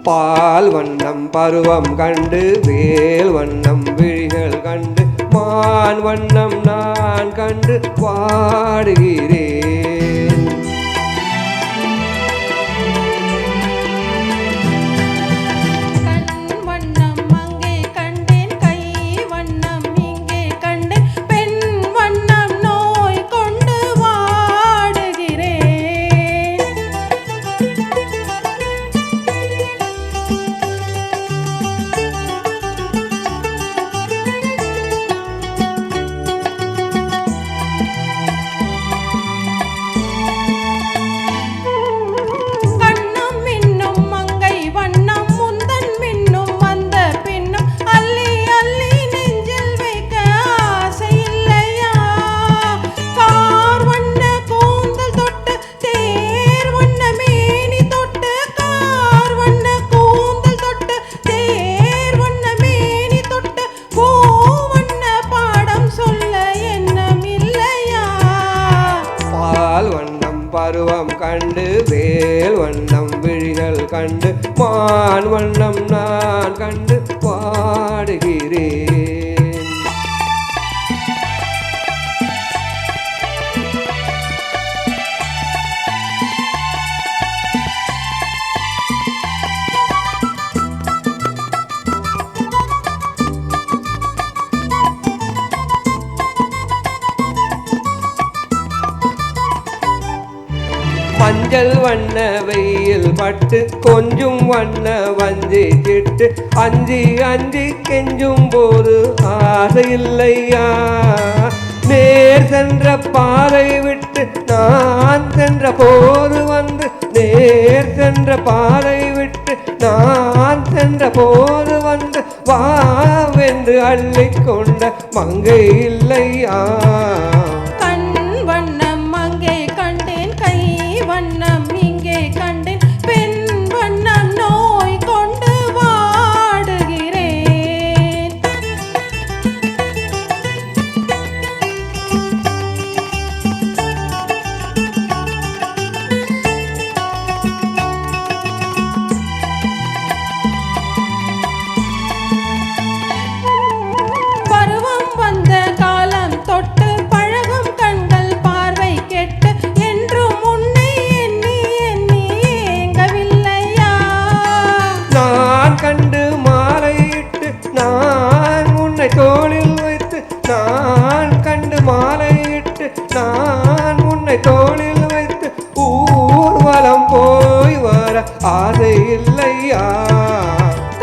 பால் வண்ணம் பருவம் கண்டு வேல் வண்ணம் விழிகள் கண்டு மான் வண்ணம் நான் கண்டு பாடுகிறேன். பருவம் கண்டு வேல் வண்ணம் விழிகள் கண்டு மான் வண்ணம் நான் கண்டு பாடுகிறேன். மஞ்சள் வண்ண வெயில் பட்டு கொஞ்சம் வண்ண வஞ்சி திட்டு அஞ்சி அஞ்சி கெஞ்சும் போது ஆசையில்லையா. நேர் சென்ற பாறை விட்டு நான் சென்ற போது வந்து நேர் சென்ற பாறை விட்டு நான் சென்ற போது வந்து வாவென்று அள்ளிக்கொண்ட மங்கை இல்லையா. வண்ணம் இங்கே கண்டேன் பெண் வண்ணம் நோய் கொண்டு வாடுகிறேன். பருவம் வந்த காலம் தொட்டு பழகும் கண்கள் பார்வை கெட்டு என்றும் கண்டு மாலையிட்டு நான் உன்னை தோளில் வைத்து நான் கண்டு மாலையிட்டு நான் உன்னை தோளில் வைத்து ஊர்வலம் போய் வர ஆசை இல்லையா.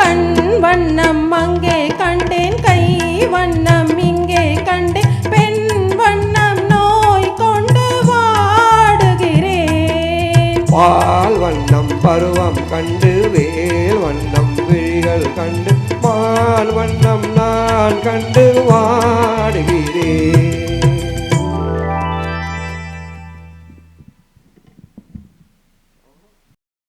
கண் வண்ணம் அங்கே கண்டேன் கை வண்ணம் இங்கே கண்டேன் பெண் வண்ணம் நோய் கொண்டு வாடுகிறேன். பால் வண்ணம் பருவம் கண்டு வேல் வண்ணம் விழிகள் கண்டு மான் வண்ணம் நான் கண்டு வாடுகிறேன்.